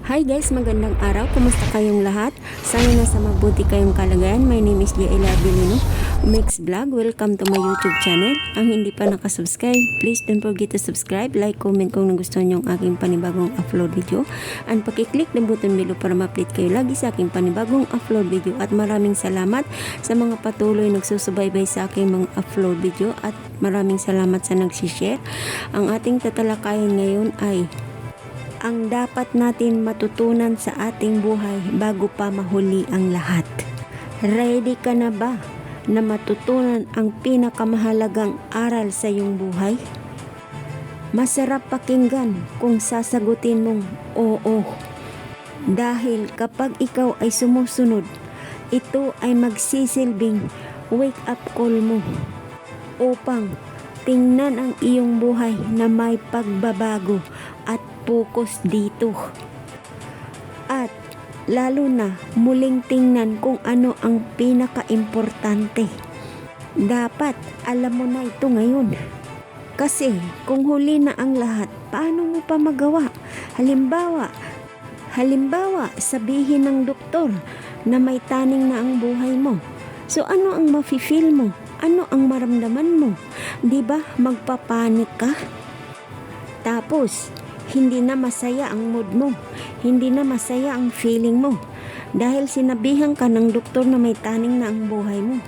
Hi guys, magandang araw. Kumusta kayong lahat? Sana nasa mabuti kayong kalagayan. My name is Jaila Abilino, Mix Vlog. Welcome to my YouTube channel. Ang hindi pa nakasubscribe, please don't forget to subscribe, like, comment kung nagustuhan nyo ang aking panibagong upload video. And pakiclick ng button below para ma-update kayo lagi sa aking panibagong upload video. At maraming salamat sa mga patuloy nagsusubaybay sa aking mga upload video. At maraming salamat sa nagsishare. Ang ating tatalakayin ngayon ay ang dapat natin matutunan sa ating buhay bago pa mahuli ang lahat. Ready ka na ba na matutunan ang pinakamahalagang aral sa iyong buhay? Masarap pakinggan kung sasagutin mong oo. Dahil kapag ikaw ay sumusunod, ito ay magsisilbing wake up call mo upang tingnan ang iyong buhay na may pagbabago at focus dito. At lalo na muling tingnan kung ano ang pinaka-importante. Dapat alam mo na ito ngayon. Kasi kung huli na ang lahat, paano mo pa magawa? Halimbawa, sabihin ng doktor na may taning na ang buhay mo. So ano ang mafe-feel mo? Ano ang maramdaman mo? 'Di ba magpapanik ka? Tapos hindi na masaya ang mood mo, hindi na masaya ang feeling mo dahil sinabihan ka ng doktor na may taning na ang buhay mo.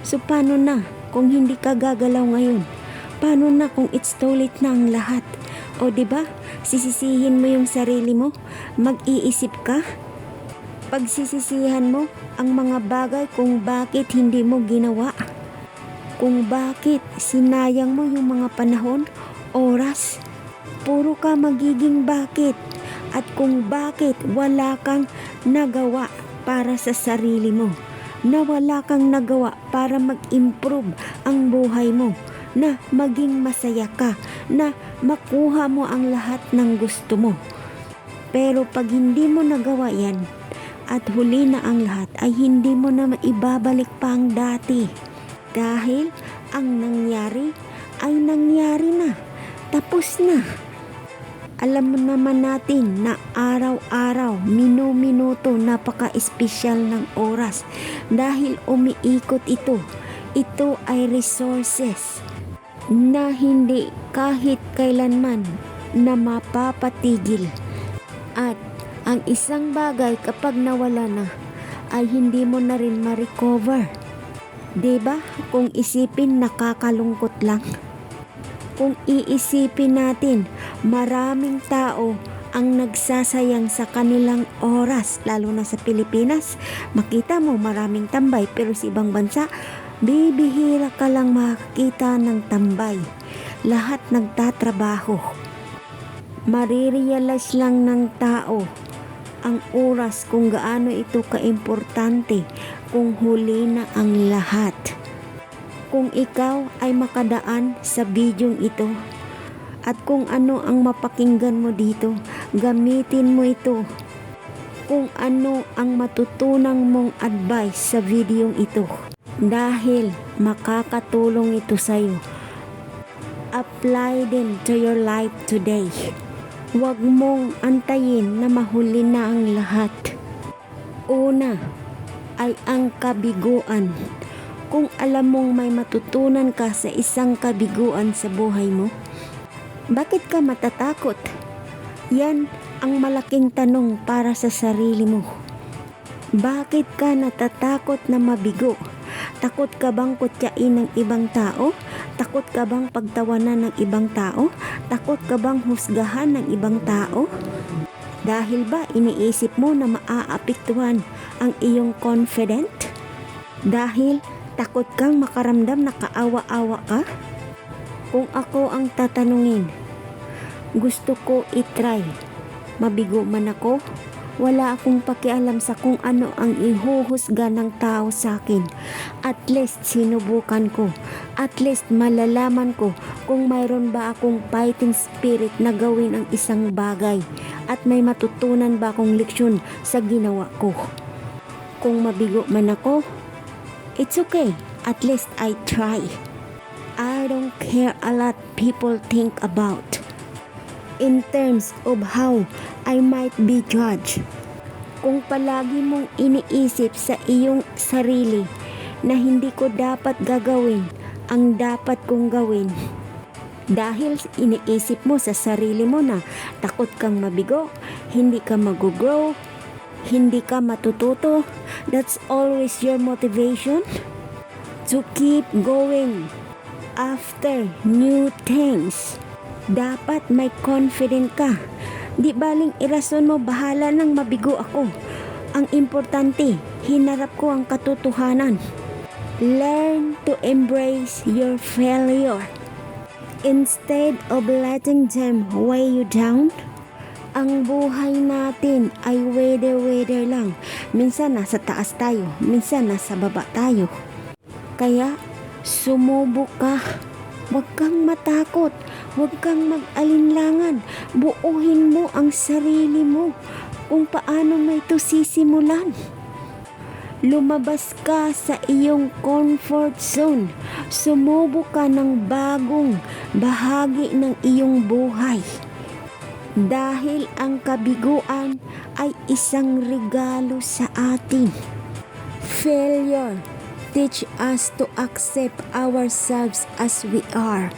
So paano na kung hindi ka gagalaw ngayon? Paano na kung it's too late na ang lahat? O diba, sisisihin mo yung sarili mo, mag-iisip ka, pagsisisihan mo ang mga bagay kung bakit hindi mo ginawa, kung bakit sinayang mo yung mga panahon, oras. Puro ka magiging bakit at kung bakit wala kang nagawa para sa sarili mo, na wala kang nagawa para mag-improve ang buhay mo, na maging masaya ka, na makuha mo ang lahat ng gusto mo. Pero pag hindi mo nagawa yan at huli na ang lahat, ay hindi mo na maibabalik pa ang dati dahil ang nangyari ay nangyari na, tapos na. Alam mo naman natin na araw-araw, minuto, napaka-espesyal ng oras dahil umiikot ito. Ito ay resources na hindi kahit kailanman na mapapatigil. At ang isang bagay kapag nawala na ay hindi mo na rin ma-recover. Diba? Kung isipin, nakakalungkot lang. Kung iisipin natin, maraming tao ang nagsasayang sa kanilang oras, lalo na sa Pilipinas. Makita mo maraming tambay, pero sa ibang bansa, bibihira ka lang makakita ng tambay. Lahat nagtatrabaho. Marirealize lang ng tao ang oras kung gaano ito kaimportante kung huli na ang lahat. Kung ikaw ay makadaan sa bidyong ito at kung ano ang mapakinggan mo dito, gamitin mo ito. Kung ano ang matutunang mong advice sa bidyong ito dahil makakatulong ito sa iyo. Apply them to your life today. Huwag mong antayin na mahuli na ang lahat. Una ay ang kabiguan. Kung alam mong may matutunan ka sa isang kabiguan sa buhay mo, bakit ka matatakot? Yan ang malaking tanong para sa sarili mo. Bakit ka natatakot na mabigo? Takot ka bang kutyain ng ibang tao? Takot ka bang pagtawanan ng ibang tao? Takot ka bang husgahan ng ibang tao? Dahil ba iniisip mo na maaapektuhan ang iyong confident? Dahil takot kang makaramdam na kaawa-awa ka? Kung ako ang tatanungin, gusto ko itry. Mabigo man ako, wala akong pakialam sa kung ano ang ihuhusga ng tao sa akin. At least sinubukan ko. At least malalaman ko kung mayroon ba akong fighting spirit na gawin ang isang bagay. At may matutunan ba akong leksyon sa ginawa ko. Kung mabigo man ako, it's okay. At least I try. I don't care a lot people think about. in terms of how I might be judged. Kung palagi mong iniisip sa iyong sarili na hindi ko dapat gagawin ang dapat kong gawin, dahil iniisip mo sa sarili mo na takot kang mabigo, hindi ka mag-grow, hindi ka matututo, that's always your motivation to keep going after new things. Dapat may confident ka. Di baling irason mo, bahala nang mabigo ako. Ang importante, hinarap ko ang katotohanan. Learn to embrace your failure. Instead of letting them weigh you down, ang buhay natin ay weather lang. Minsan nasa taas tayo, minsan nasa baba tayo. Kaya, sumubok ka. Huwag kang matakot. Huwag kang mag-alinlangan. Buuhin mo ang sarili mo kung paano mo ito sisimulan. Lumabas ka sa iyong comfort zone. Sumubok ka ng bagong bahagi ng iyong buhay. Dahil ang kabiguan ay isang regalo sa atin. Failure teach us to accept ourselves as we are.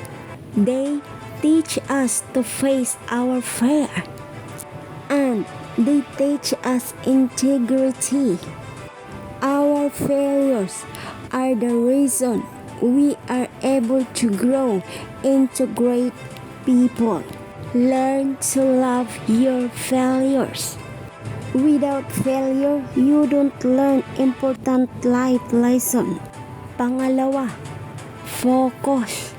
They teach us to face our fear. And they teach us integrity. Our failures are the reason we are able to grow into great people. Learn to love your failures. Without failure, you don't learn important life lesson. Pangalawa, focus.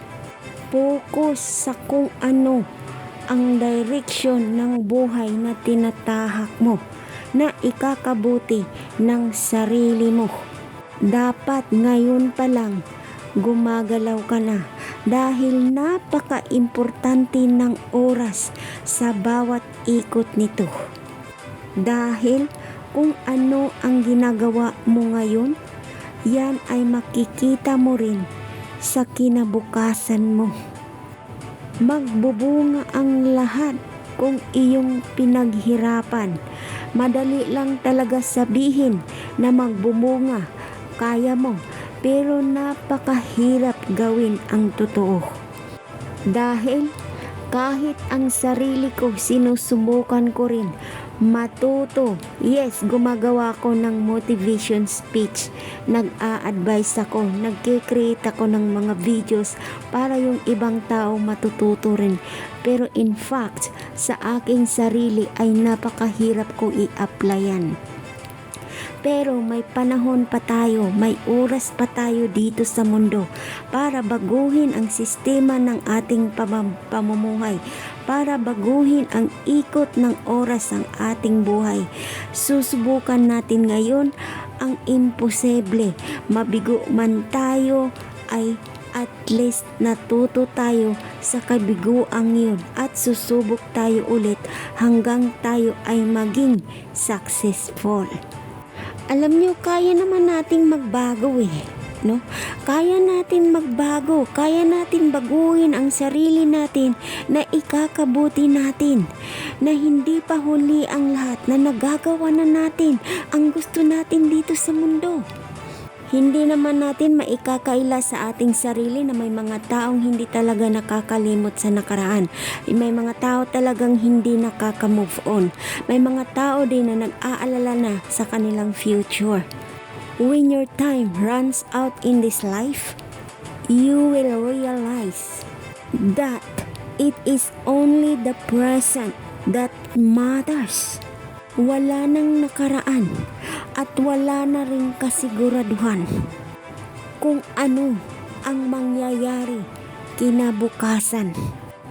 Focus sa kung ano ang direction ng buhay na tinatahak mo, na ikakabuti ng sarili mo. Dapat ngayon pa lang gumagalaw ka na dahil napaka-importante ng oras sa bawat ikot nito. Dahil kung ano ang ginagawa mo ngayon, yan ay makikita mo rin sa kinabukasan mo. Magbubunga ang lahat kung iyong pinaghirapan. Madali lang talaga sabihin na magbubunga, kaya mo, pero napakahirap gawin ang totoo. Dahil kahit ang sarili ko sinusubukan ko rin matuto. Yes, gumagawa ko ng motivation speech. Nag-a-advise ako, nagkikreate ako ng mga videos para yung ibang tao matututo rin. Pero in fact, sa aking sarili ay napakahirap ko i-applyan. Pero may panahon pa tayo, may oras pa tayo dito sa mundo para baguhin ang sistema ng ating pamumuhay, para baguhin ang ikot ng oras ng ating buhay. Susubukan natin ngayon ang imposible. Mabigo man tayo ay at least natuto tayo sa kabiguang yun at susubok tayo ulit hanggang tayo ay maging successful. Alam nyo, kaya naman nating magbago no? Kaya natin magbago, kaya natin baguhin ang sarili natin na ikakabuti natin, na hindi pa huli ang lahat, na nagagawa na natin ang gusto natin dito sa mundo. Hindi naman natin maikakaila sa ating sarili na may mga taong hindi talaga nakakalimot sa nakaraan. May mga tao talagang hindi nakaka-move on. May mga tao din na nag-aalala na sa kanilang future. When your time runs out in this life, you will realize that it is only the present that matters. Wala nang nakaraan at wala na rin kasiguraduhan kung ano ang mangyayari kinabukasan.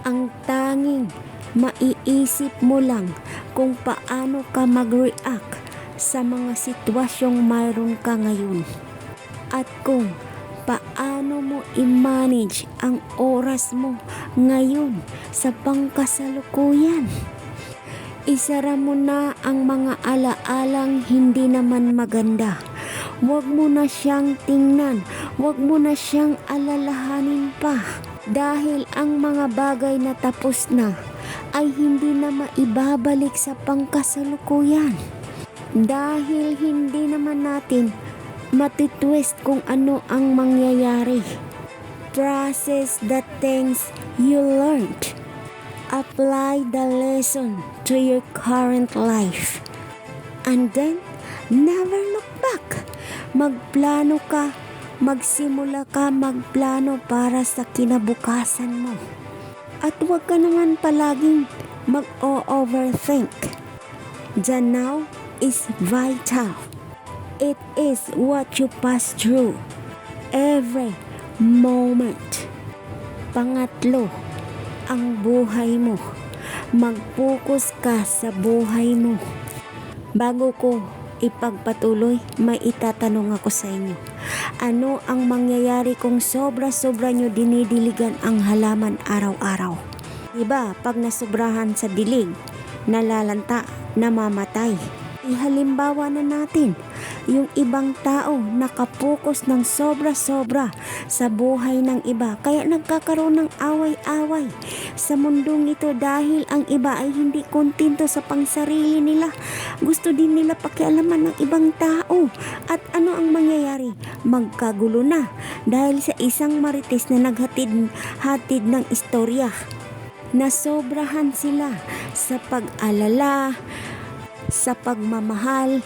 Ang tanging maiisip mo lang kung paano ka mag-react sa mga sitwasyong mayroon ka ngayon at kung paano mo i-manage ang oras mo ngayon sa pangkasalukuyan. Isara mo na ang mga alaalang hindi naman maganda. Huwag mo na siyang tingnan. Huwag mo na siyang alalahanin pa. Dahil ang mga bagay na tapos na ay hindi na maibabalik sa pangkasalukuyan. Dahil hindi naman natin matitwist kung ano ang mangyayari. Process the things you learned. Apply the lesson to your current life. And then, never look back. Magplano ka, magsimula ka magplano para sa kinabukasan mo. At huwag ka naman palaging mag-overthink. The now is vital. It is what you pass through every moment. Pangatlo, ang buhay mo. Mag-focus ka sa buhay mo. Bago ko ipagpatuloy, may itatanong ako sa inyo. Ano ang mangyayari kung sobra-sobra nyo dinidiligan ang halaman araw-araw? Diba, pag nasobrahan sa dilig, nalalanta, namamatay. Ihalimbawa na natin, yung ibang tao nakapokus ng sobra-sobra sa buhay ng iba, kaya nagkakaroon ng away-away sa mundong ito dahil ang iba ay hindi kontento sa pangsarili nila. Gusto din nila pakialaman ng ibang tao. At ano ang mangyayari? Magkagulo na dahil sa isang marites na naghatid ng istorya. Nasobrahan sila sa pag-alala, sa pagmamahal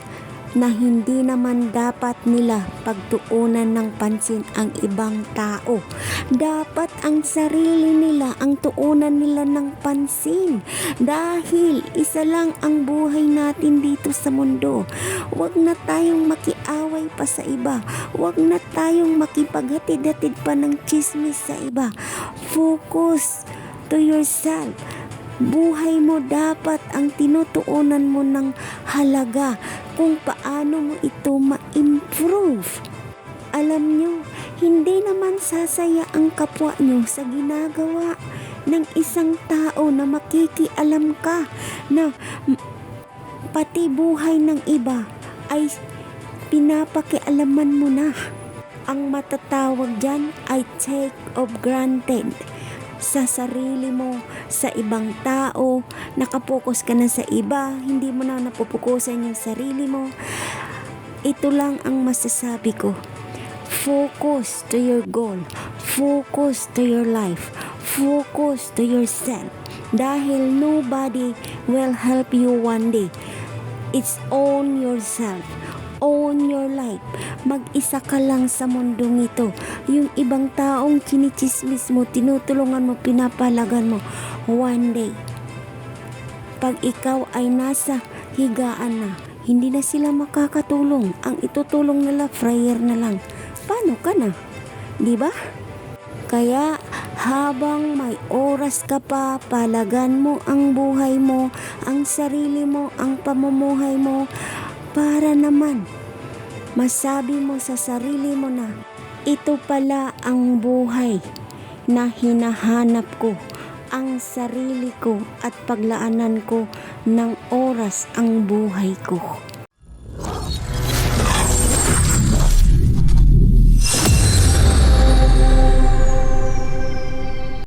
na hindi naman dapat nila pagtuunan ng pansin ang ibang tao. Dapat ang sarili nila ang tuunan nila ng pansin dahil isa lang ang buhay natin dito sa mundo. Huwag na tayong makiaway pa sa iba. Huwag na tayong makipaghatid-hatid pa ng chismis sa iba. Focus to yourself. Buhay mo dapat ang tinutuunan mo ng halaga kung paano mo ito ma-improve. Alam nyo, hindi naman sasaya ang kapwa nyo sa ginagawa ng isang tao na makikialam ka na pati buhay ng iba ay pinapakialaman mo na. Ang matatawag dyan ay take of granted. Sa sarili mo, sa ibang tao, nakapokus ka na sa iba, hindi mo na napupukusan yung sarili mo. Ito lang ang masasabi ko. Focus to your goal. Focus to your life. Focus to yourself. Dahil nobody will help you one day. It's own yourself. Own your life. Mag-isa ka lang sa mundong ito. Yung ibang taong chinichismis mo, tinutulungan mo, pinapalagan mo, one day, pag ikaw ay nasa higaan na, hindi na sila makakatulong. Ang itutulong nila, prayer na lang. Paano ka na? Diba? Kaya habang may oras ka pa, palagan mo ang buhay mo, ang sarili mo, ang pamumuhay mo, para naman masabi mo sa sarili mo na ito pala ang buhay na hinahanap ko, ang sarili ko at paglaanan ko ng oras ang buhay ko.